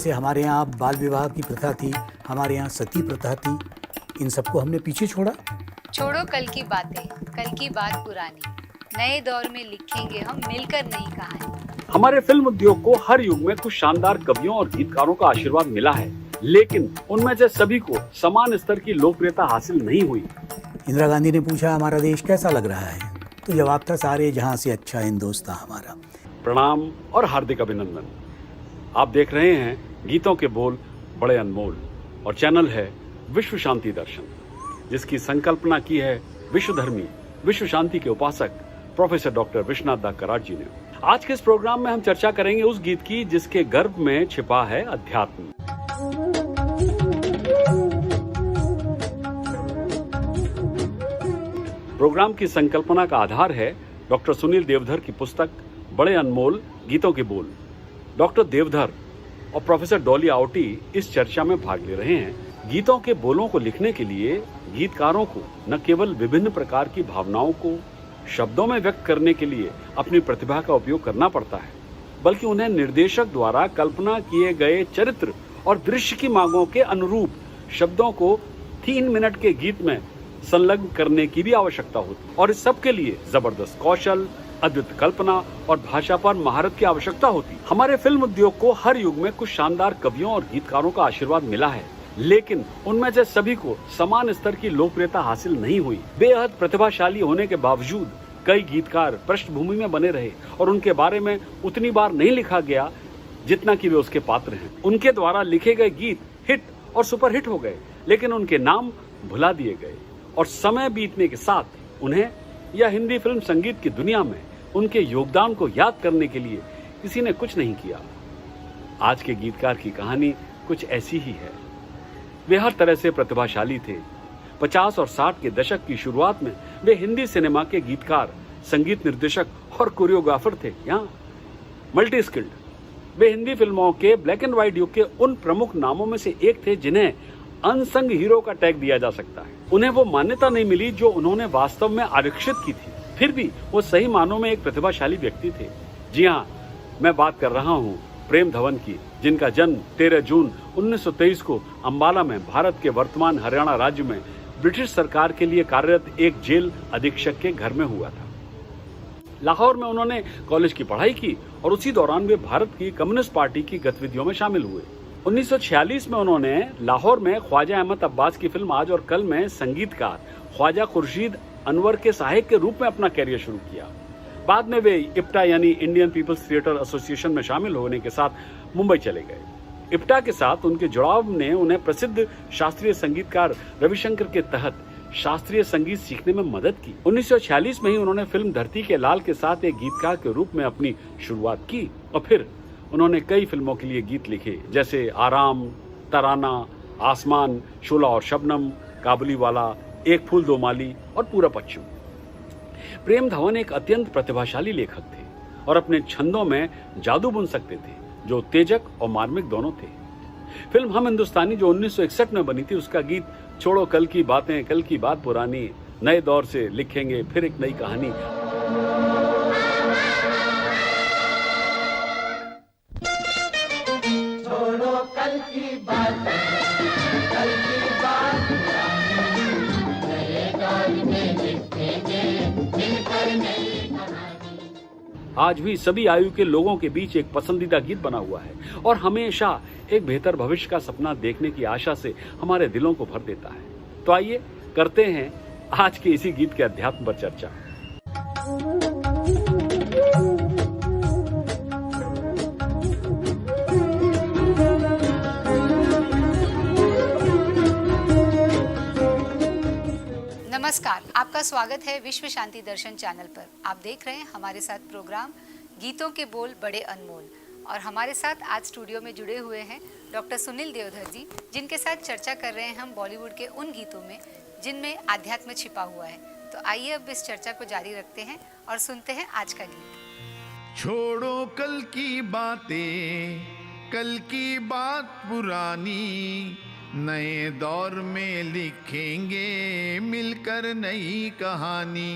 जैसे हमारे यहाँ बाल विवाह की प्रथा थी, हमारे यहाँ सती प्रथा थी, इन सबको हमने पीछे छोड़ा। छोड़ो कल की बातें, कल की बात पुरानी, नए दौर में लिखेंगे हम मिलकर नई कहानी। हमारे फिल्म उद्योग को हर युग में कुछ शानदार कवियों और गीतकारों का आशीर्वाद मिला है, लेकिन उनमें से सभी को समान स्तर की लोकप्रियता हासिल नहीं हुई। इंदिरा गांधी ने पूछा हमारा देश कैसा लग रहा है, तो जवाब था सारे जहां से अच्छा हिंदुस्तान हमारा। प्रणाम और हार्दिक अभिनंदन। आप देख रहे हैं गीतों के बोल बड़े अनमोल, और चैनल है विश्व शांति दर्शन, जिसकी संकल्पना की है विश्वधर्मी विश्व शांति के उपासक प्रोफेसर डॉक्टर विश्वनाथ दा कराट जी ने। आज के इस प्रोग्राम में हम चर्चा करेंगे उस गीत की जिसके गर्भ में छिपा है अध्यात्म। प्रोग्राम की संकल्पना का आधार है डॉक्टर सुनील देवधर की पुस्तक बड़े अनमोल गीतों के बोल। डॉक्टर देवधर और प्रोफेसर डॉली आवटी इस चर्चा में भाग ले रहे हैं। गीतों के बोलों को लिखने के लिए गीतकारों को न केवल विभिन्न प्रकार की भावनाओं को शब्दों में व्यक्त करने के लिए अपनी प्रतिभा का उपयोग करना पड़ता है, बल्कि उन्हें निर्देशक द्वारा कल्पना किए गए चरित्र और दृश्य की मांगों के अनुरूप शब्दों को 3 मिनट के गीत में संलग्न करने की भी आवश्यकता होती है। और इस सब के लिए जबरदस्त कौशल, अद्वितीय कल्पना और भाषा पर महारत की आवश्यकता होती है। हमारे फिल्म उद्योग को हर युग में कुछ शानदार कवियों और गीतकारों का आशीर्वाद मिला है, लेकिन उनमें से सभी को समान स्तर की लोकप्रियता हासिल नहीं हुई। बेहद प्रतिभाशाली होने के बावजूद कई गीतकार पृष्ठभूमि में बने रहे और उनके बारे में उतनी बार नहीं लिखा गया जितना कि वे उसके पात्र हैं। उनके द्वारा लिखे गए गीत हिट और सुपरहिट हो गए, लेकिन उनके नाम भुला दिए गए और समय बीतने के साथ उन्हें या हिंदी फिल्म संगीत की दुनिया में उनके योगदान को याद करने के लिए किसी ने कुछ नहीं किया। आज के गीतकार की कहानी कुछ ऐसी ही है। वे हर तरह से प्रतिभाशाली थे। 50 और 60 के दशक की शुरुआत में वे हिंदी सिनेमा के गीतकार, संगीत निर्देशक और कोरियोग्राफर थे, यहाँ मल्टी स्किल्ड। वे हिंदी फिल्मों के ब्लैक एंड व्हाइट युग के उन प्रमुख नामों में से एक थे जिन्हें अनसंग हीरो का टैग दिया जा सकता है। उन्हें वो मान्यता नहीं मिली जो उन्होंने वास्तव में आरक्षित की थी, फिर भी वो सही मानों में एक प्रतिभाशाली व्यक्ति थे। जी हाँ, मैं बात कर रहा हूँ प्रेम धवन की, जिनका जन्म 13 जून 1923 को अंबाला में भारत के वर्तमान हरियाणा राज्य में ब्रिटिश सरकार के लिए कार्यरत एक जेल अधीक्षक के घर में हुआ था। लाहौर में उन्होंने कॉलेज की पढ़ाई की और उसी दौरान वे भारत की कम्युनिस्ट पार्टी की गतिविधियों में शामिल हुए। 1946 में उन्होंने लाहौर में ख्वाजा अहमद अब्बास की फिल्म आज और कल में संगीतकार ख्वाजा खुर्शीद अनवर के सहायक के रूप में अपना कैरियर शुरू किया। बाद में वे इप्टा यानी इंडियन पीपल्स थिएटर एसोसिएशन में शामिल होने के साथ मुंबई चले गए। इप्टा के साथ उनके जुड़ाव ने उन्हें प्रसिद्ध शास्त्रीय संगीतकार रविशंकर के तहत शास्त्रीय संगीत सीखने में मदद की। 1946 में ही उन्होंने फिल्म धरती के लाल के साथ एक गीतकार के रूप में अपनी शुरुआत की और फिर उन्होंने कई फिल्मों के लिए गीत लिखे, जैसे आराम, तराना, आसमान, शोला और शबनम, काबुलीवाला, एक फूल दो माली और पूरा पश्चिम। प्रेम धवन एक अत्यंत प्रतिभाशाली लेखक थे और अपने छंदों में जादू बुन सकते थे, जो तेजक और मार्मिक दोनों थे। फिल्म हम हिंदुस्तानी जो 1961 में बनी थी, उसका गीत छोड़ो कल की बातें, कल की बात पुरानी, नए दौर से लिखेंगे फिर एक नई कहानी। छोड़ो कल की बातें, कल की बात पुरानी, नए दौर में लिखेंगे मिलकर नई कहानी। आज भी सभी आयु के लोगों के बीच एक पसंदीदा गीत बना हुआ है और हमेशा एक बेहतर भविष्य का सपना देखने की आशा से हमारे दिलों को भर देता है। तो आइए करते हैं आज के इसी गीत के अध्यात्म पर चर्चा। नमस्कार, आपका स्वागत है विश्व शांति दर्शन चैनल पर। आप देख रहे हैं हमारे साथ प्रोग्राम गीतों के बोल बड़े अनमोल, और हमारे साथ आज स्टूडियो में जुड़े हुए हैं डॉक्टर सुनील देवधर जी, जिनके साथ चर्चा कर रहे हैं हम बॉलीवुड के उन गीतों में जिनमें आध्यात्म छिपा हुआ है। तो आइए अब इस चर्चा को जारी रखते हैं और सुनते हैं आज का गीत। छोड़ो कल की बातें, कल की बात पुरानी, नए दौर में लिखेंगे मिलकर नई कहानी।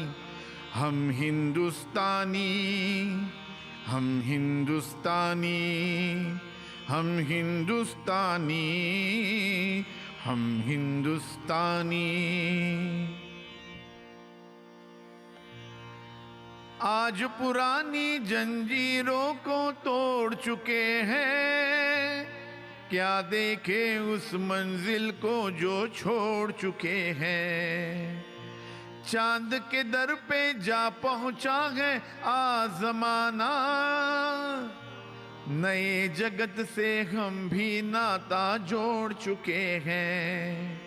हम हिंदुस्तानी, हम हिंदुस्तानी, हम हिंदुस्तानी, हम हिंदुस्तानी। आज पुरानी जंजीरों को तोड़ चुके हैं, क्या देखे उस मंजिल को जो छोड़ चुके हैं। चांद के दर पे जा पहुंचा है आज जमाना, नए जगत से हम भी नाता जोड़ चुके हैं।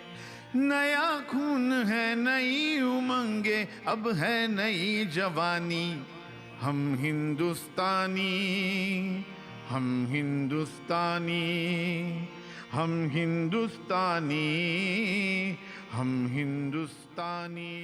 नया खून है, नई उमंगे, अब है नई जवानी। हम हिंदुस्तानी, हम हिंदुस्तानी, हम हिंदुस्तानी, हम हिंदुस्तानी।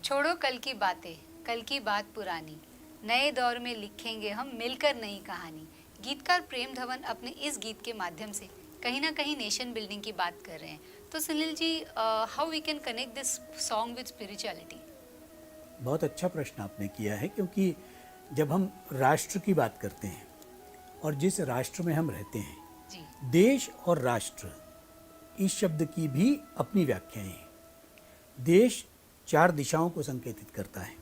छोड़ो कल की बातें, कल की बात पुरानी, नए दौर में लिखेंगे हम मिलकर नई कहानी। गीतकार प्रेम धवन अपने इस गीत के माध्यम से कहीं ना कहीं नेशन बिल्डिंग की बात कर रहे हैं। तो Sunil ji, how we can connect this song with spirituality? बहुत अच्छा प्रश्न आपने किया है, क्योंकि जब हम राष्ट्र की बात करते हैं और जिस राष्ट्र में हम रहते हैं, जी, देश और राष्ट्र इस शब्द की भी अपनी व्याख्याएं हैं। देश 4 दिशाओं को संकेतित करता है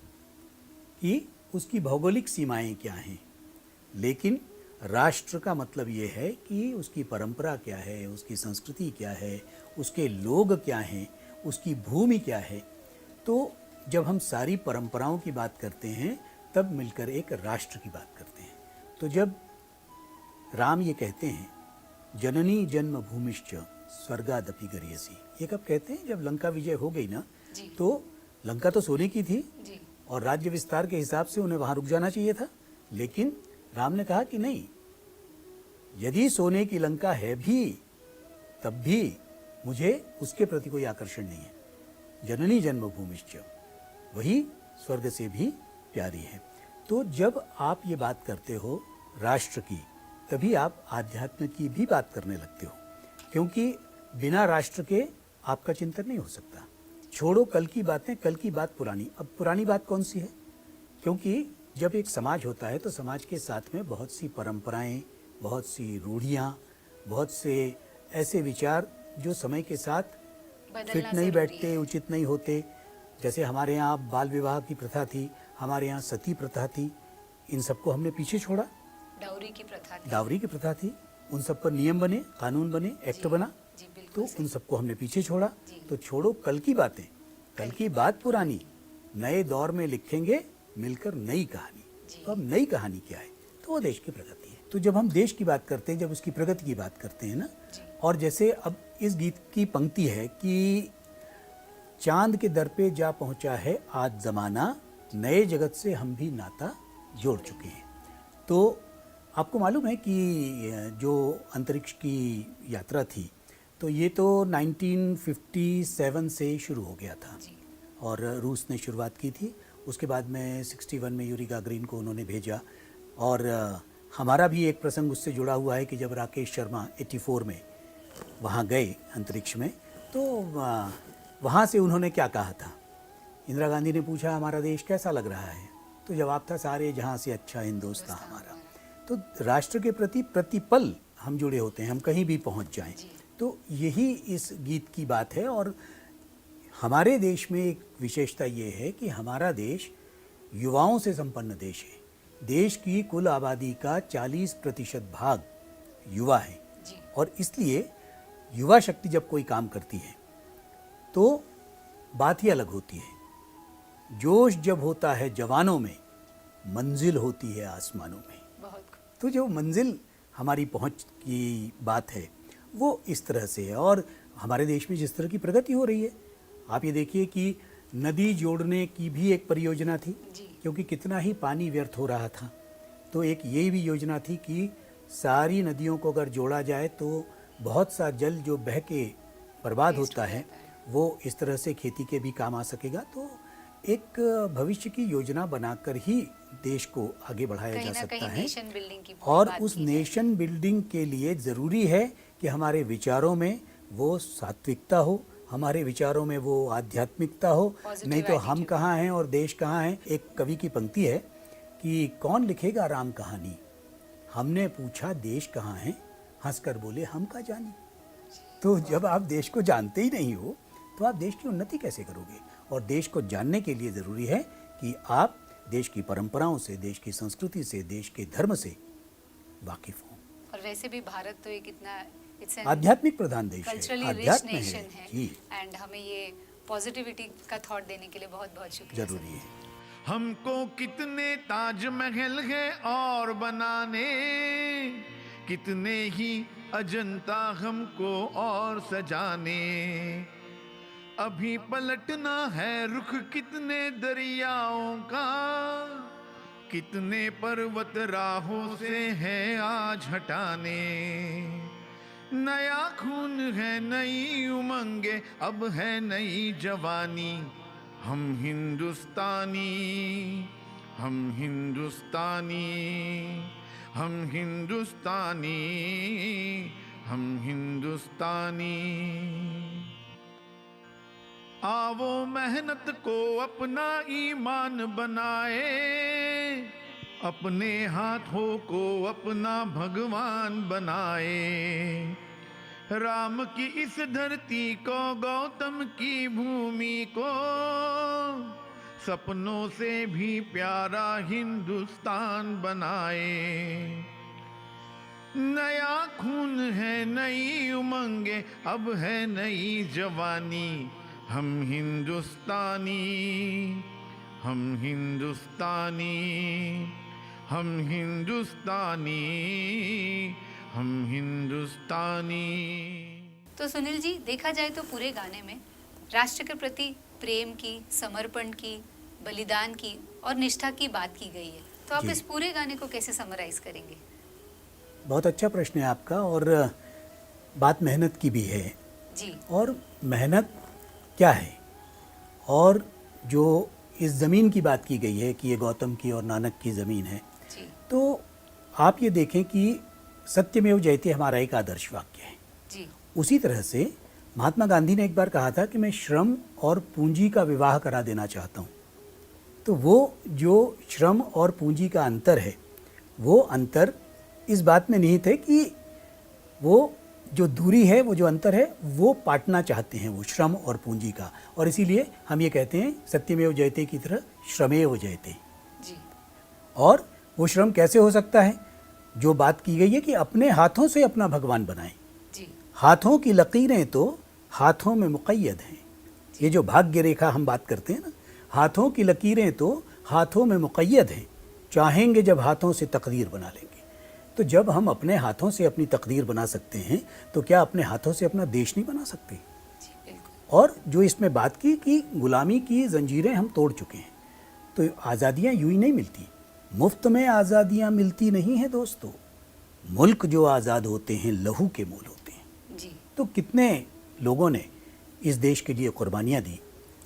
कि उसकी भौगोलिक सीमाएं क्या हैं, लेकिन राष्ट्र का मतलब ये है कि उसकी परंपरा क्या है, उसकी संस्कृति क्या है, उसके लोग क्या हैं, उसकी भूमि क्या है। तो जब हम सारी परंपराओं की बात करते हैं तब मिलकर एक राष्ट्र की बात करते हैं। तो जब राम ये कहते हैं जननी जन्म भूमिश्च स्वर्गादपि गरीयसी, ये कब कहते हैं? जब लंका विजय हो गई ना, जी, तो लंका तो सोने की थी जी, और राज्य विस्तार के हिसाब से उन्हें वहाँ रुक जाना चाहिए था, लेकिन राम ने कहा कि नहीं, यदि सोने की लंका है भी तब भी मुझे उसके प्रति कोई आकर्षण नहीं है। जननी जन्मभूमिश्च, वही स्वर्ग से भी प्यारी है। तो जब आप ये बात करते हो राष्ट्र की, तभी आप आध्यात्म की भी बात करने लगते हो, क्योंकि बिना राष्ट्र के आपका चिंतन नहीं हो सकता। छोड़ो कल की बातें, कल की बात पुरानी। अब पुरानी बात कौन सी है? क्योंकि जब एक समाज होता है तो समाज के साथ में बहुत सी परंपराएं, बहुत सी रूढ़ियाँ, बहुत से ऐसे विचार जो समय के साथ बदलना फिट नहीं जरूरी बैठते, है। उचित नहीं होते। जैसे हमारे यहाँ बाल विवाह की प्रथा थी, हमारे यहाँ सती प्रथा थी, इन सबको हमने पीछे छोड़ा। डाउरी की प्रथा थी। डावरी की प्रथा थी, उन सब पर नियम बने, कानून बने, एक्ट बना, जी, तो बिल्कुल उन सबको हमने पीछे छोड़ा। जी। तो छोड़ो कल की बातें, कल की बात पुरानी, नए दौर में लिखेंगे मिलकर नई कहानी। जी। तो अब नई कहानी क्या है? तो वो देश की प्रगति है। तो जब हम देश की बात करते हैं, जब उसकी प्रगति की बात करते हैं ना, जी, और जैसे अब इस गीत की पंक्ति है कि चांद के दर पे जा पहुंचा है आज जमाना, नए जगत से हम भी नाता जोड़ चुके हैं। तो आपको मालूम है कि जो अंतरिक्ष की यात्रा थी, तो ये तो 1957 से शुरू हो गया था जी, और रूस ने शुरुआत की थी। उसके बाद में 61 में यूरी गागरिन को उन्होंने भेजा, और हमारा भी एक प्रसंग उससे जुड़ा हुआ है कि जब राकेश शर्मा 84 में वहाँ गए अंतरिक्ष में, तो वहाँ से उन्होंने क्या कहा था? इंदिरा गांधी ने पूछा हमारा देश कैसा लग रहा है, तो जवाब था सारे जहाँ से अच्छा हिंदुस्तान हमारा। तो राष्ट्र के प्रति प्रतिपल हम जुड़े होते हैं, हम कहीं भी पहुँच जाएं। तो यही इस गीत की बात है। और हमारे देश में एक विशेषता ये है कि हमारा देश युवाओं से संपन्न देश है। देश की कुल आबादी का 40% भाग युवा है, जी, और इसलिए युवा शक्ति जब कोई काम करती है तो बात ही अलग होती है। जोश जब होता है जवानों में, मंजिल होती है आसमानों में। बहुत तो जो मंजिल हमारी पहुंच की बात है वो इस तरह से है। और हमारे देश में जिस तरह की प्रगति हो रही है, आप ये देखिए कि नदी जोड़ने की भी एक परियोजना थी, जी, क्योंकि कितना ही पानी व्यर्थ हो रहा था। तो एक ये भी योजना थी कि सारी नदियों को अगर जोड़ा जाए तो बहुत सा जल जो बह के बर्बाद होता है वो इस तरह से खेती के भी काम आ सकेगा। तो एक भविष्य की योजना बनाकर ही देश को आगे बढ़ाया कहीं जा ना सकता कहीं है। नेशन बिल्डिंग की और बात उस की जाए। नेशन बिल्डिंग के लिए ज़रूरी है कि हमारे विचारों में वो सात्विकता हो, हमारे विचारों में वो आध्यात्मिकता हो, Positive नहीं तो हम attitude। कहाँ हैं और देश कहाँ हैं। एक कवि की पंक्ति है कि कौन लिखेगा राम कहानी, हमने पूछा देश कहाँ है, हंसकर बोले हम का जाने। तो जब आप देश को जानते ही नहीं हो तो आप देश की उन्नति कैसे करोगे? और देश को जानने के लिए ज़रूरी है कि आप देश की परंपराओं से, देश की संस्कृति से, देश के धर्म से वाकिफ हों। और वैसे भी भारत तो एक इतना आध्यात्मिक प्रधान देश है, कल्चरली रिच अध्यात्म नेशन है है जी, एंड हमें ये पॉजिटिविटी का थॉट देने के लिए बहुत बहुत शुक्रिया। जरूरी है। हमको कितने ताजमहल है और बनाने, कितने ही अजंता हमको और सजाने। अभी पलटना है रुख कितने दरियाओं का, कितने पर्वत राहों से है आज हटाने। नया खून है, नई उमंगे, अब है नई जवानी। हम हिंदुस्तानी, हम हिंदुस्तानी, हम हिंदुस्तानी, हम हिंदुस्तानी। आवो मेहनत को अपना ईमान बनाए, अपने हाथों को अपना भगवान बनाए। राम की इस धरती को, गौतम की भूमि को, सपनों से भी प्यारा हिंदुस्तान बनाए। नया खून है, नई उमंगे, अब है नई जवानी। हम हिंदुस्तानी, हम हिंदुस्तानी, हम हिंदुस्तानी, हम हिंदुस्तानी। तो सुनील जी, देखा जाए तो पूरे गाने में राष्ट्र के प्रति प्रेम की, समर्पण की, बलिदान की और निष्ठा की बात की गई है। तो आप जी। इस पूरे गाने को कैसे समराइज करेंगे? बहुत अच्छा प्रश्न है आपका। और बात मेहनत की भी है। जी। और मेहनत क्या है, और जो इस ज़मीन की बात की गई है कि ये गौतम की और नानक की ज़मीन है, जी। तो आप ये देखें कि सत्यमेव जयते हमारा एक आदर्श वाक्य है। जी। उसी तरह से महात्मा गांधी ने एक बार कहा था कि मैं श्रम और पूंजी का विवाह करा देना चाहता हूँ। तो वो जो श्रम और पूंजी का अंतर है, वो अंतर इस बात में निहित है कि वो जो दूरी है, वो जो अंतर है, वो पाटना चाहते हैं, वो श्रम और पूंजी का। और इसीलिए हम ये कहते हैं सत्यमेव जयते की तरह श्रमेव जयते। जी। और वो श्रम कैसे हो सकता है? जो बात की गई है कि अपने हाथों से अपना भगवान बनाएं। जी। हाथों की लकीरें तो हाथों में मुक़य्यद हैं। ये जो भाग्य रेखा हम बात करते हैं ना, हाथों की लकीरें तो हाथों में मुक़य्यद हैं, चाहेंगे जब हाथों से तकदीर बना लेंगे। तो जब हम अपने हाथों से अपनी तकदीर बना सकते हैं, तो क्या अपने हाथों से अपना देश नहीं बना सकते? जी, बिल्कुल। और जो इसमें बात की कि गुलामी की जंजीरें हम तोड़ चुके हैं, तो आज़ादियाँ यूँ ही नहीं मिलती। मुफ्त में आज़ादियाँ मिलती नहीं हैं दोस्तों। मुल्क जो आज़ाद होते हैं लहू के मोल होते हैं। जी। तो कितने लोगों ने इस देश के लिए कुर्बानियाँ दी,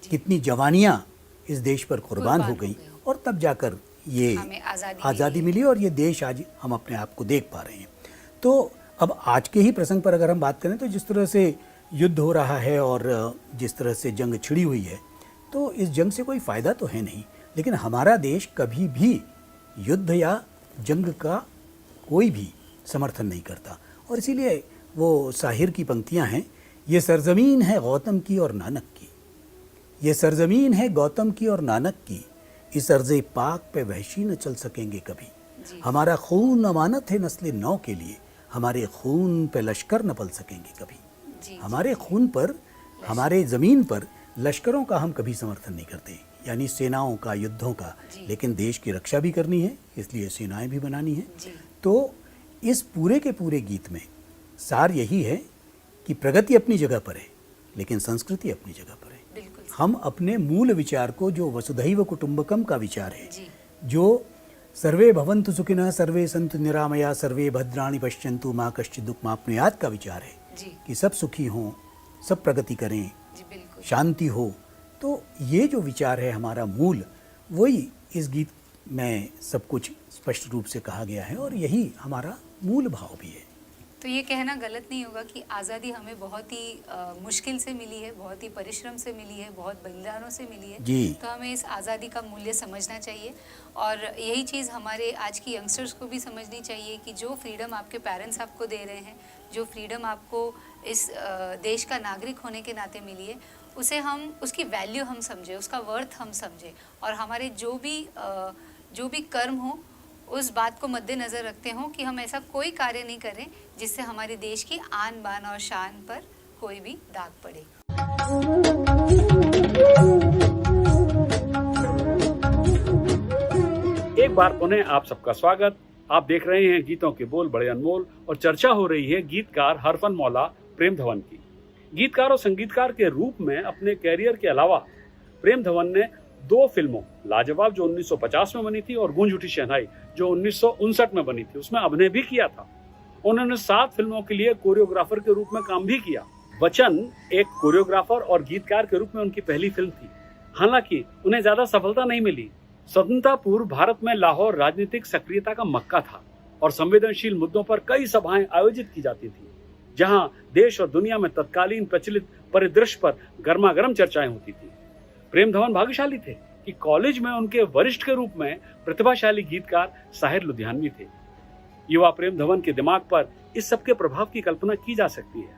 कितनी जवानियाँ इस देश पर कुर्बान हो गई, और तब जाकर ये हमें आज़ादी मिली और ये देश आज हम अपने आप को देख पा रहे हैं। तो अब आज के ही प्रसंग पर अगर हम बात करें, तो जिस तरह से युद्ध हो रहा है और जिस तरह से जंग छिड़ी हुई है, तो इस जंग से कोई फ़ायदा तो है नहीं। लेकिन हमारा देश कभी भी युद्ध या जंग का कोई भी समर्थन नहीं करता। और इसीलिए वो शाहिर की पंक्तियां हैं, ये सरजमीन है गौतम की और नानक की, ये सरजमीन है गौतम की और नानक की, इस अर्ज़े पाक पे वहशी न चल सकेंगे कभी। हमारा खून अमानत है नस्ल नौ के लिए, हमारे खून पे लश्कर न पल सकेंगे कभी। जी। हमारे खून पर, हमारे ज़मीन पर लश्करों का हम कभी समर्थन नहीं करते, यानी सेनाओं का, युद्धों का। लेकिन देश की रक्षा भी करनी है, इसलिए सेनाएं भी बनानी है। तो इस पूरे के पूरे गीत में सार यही है कि प्रगति अपनी जगह पर है, लेकिन संस्कृति अपनी जगह पर है। बिल्कुल। हम अपने मूल विचार को, जो वसुधैव कुटुंबकम का विचार है, जी। जो सर्वे भवन्तु सुखिनः, सर्वे सन्तु निरामया, सर्वे भद्राणि पश्यन्तु मा कश्चित् दुःखमाप्नुयात् का विचार है, जी। कि सब सुखी हों, सब प्रगति करें, जी, बिल्कुल। शांति हो। तो ये जो विचार है हमारा मूल, वही इस गीत में सब कुछ स्पष्ट रूप से कहा गया है, और यही हमारा मूल भाव भी है। तो ये कहना गलत नहीं होगा कि आज़ादी हमें बहुत ही मुश्किल से मिली है, बहुत ही परिश्रम से मिली है, बहुत बलिदानों से मिली है। जी। तो हमें इस आज़ादी का मूल्य समझना चाहिए और यही चीज़ हमारे आज की यंगस्टर्स को भी समझनी चाहिए कि जो फ्रीडम आपके पेरेंट्स आपको दे रहे हैं, जो फ्रीडम आपको इस देश का नागरिक होने के नाते मिली है, उसे हम उसकी वैल्यू हम समझें, उसका वर्थ हम समझें और हमारे जो भी कर्म हो उस बात को मद्देनज़र रखते हों कि हम ऐसा कोई कार्य नहीं करें जिससे हमारे देश की आन बान और शान पर कोई भी दाग पड़े। एक बार पुनः आप सबका स्वागत। आप देख रहे हैं गीतों के बोल बड़े अनमोल और चर्चा हो रही है गीतकार हरफन मौला प्रेम धवन की। गीतकार और संगीतकार के रूप में अपने कैरियर के अलावा प्रेम धवन ने 2 फिल्मों लाजवाब जो 1950 में बनी थी और गूंज उठी शहनाई जो 1959 में बनी थी उसमें अभिनय भी किया था। उन्होंने 7 फिल्मों के लिए कोरियोग्राफर के रूप में काम भी किया। वचन एक कोरियोग्राफर और गीतकार के रूप में उनकी पहली फिल्म थी। हालांकि उन्हें ज्यादा सफलता नहीं मिली। स्वतंत्रता पूर्व भारत में लाहौर राजनीतिक सक्रियता का मक्का था और संवेदनशील मुद्दों पर कई सभाएं आयोजित की जाती थी, जहां देश और दुनिया में तत्कालीन प्रचलित परिदृश्य पर गर्मागर्म चर्चाएं होती थी। प्रेम धवन भाग्यशाली थे कि कॉलेज में उनके वरिष्ठ के रूप में प्रतिभाशाली गीतकार साहिर लुधियानवी थे। युवा प्रेम धवन के दिमाग पर इस सब के प्रभाव की कल्पना की जा सकती है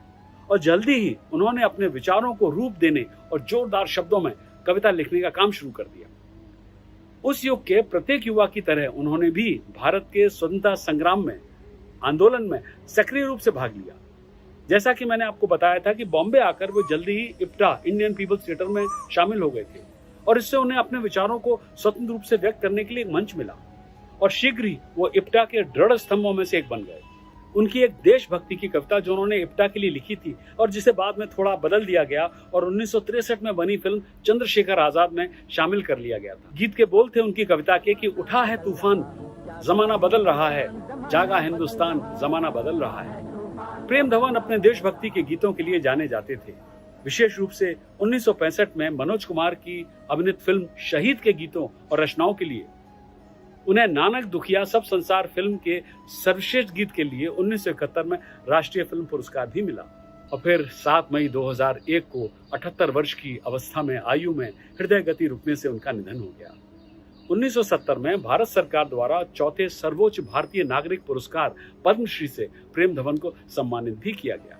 और जल्दी ही उन्होंने अपने विचारों को रूप देने और जोरदार शब्दों में कविता लिखने का काम शुरू कर दिया। उस युग के प्रत्येक युवा की तरह उन्होंने भी भारत के स्वतंत्रता संग्राम में आंदोलन में सक्रिय रूप से भाग लिया। जैसा कि मैंने आपको बताया था कि बॉम्बे आकर वो जल्दी ही इप्टा इंडियन पीपल्स थिएटर में शामिल हो गए थे और इससे उन्हें अपने विचारों को स्वतंत्र रूप से व्यक्त करने के लिए एक मंच मिला और शीघ्र ही वो इप्टा के दृढ़ स्तंभों में से एक बन गए। उनकी एक देशभक्ति की कविता जो उन्होंने इप्टा के लिए लिखी थी और जिसे बाद में थोड़ा बदल दिया गया और 1963 में बनी फिल्म चंद्रशेखर आजाद में शामिल कर लिया गया था। गीत के बोल थे उनकी कविता के कि उठा है तूफान, जमाना बदल रहा है, जागा हिंदुस्तान, जमाना बदल रहा है। प्रेम धवन अपने देशभक्ति के गीतों के लिए जाने जाते थे। विशेष रूप से 1965 में मनोज कुमार की अभिनीत फिल्म शहीद के गीतों और रचनाओं के लिए उन्हें नानक दुखिया सब संसार फिल्म के सर्वश्रेष्ठ गीत के लिए 1971 में राष्ट्रीय फिल्म पुरस्कार भी मिला। और फिर 7 मई 2001 को 78 वर्ष की अवस्था में आयु में हृदय गति रुकने से उनका निधन हो गया। 1970 में भारत सरकार द्वारा 4थे सर्वोच्च भारतीय नागरिक पुरस्कार पद्मश्री से प्रेम धवन को सम्मानित भी किया गया।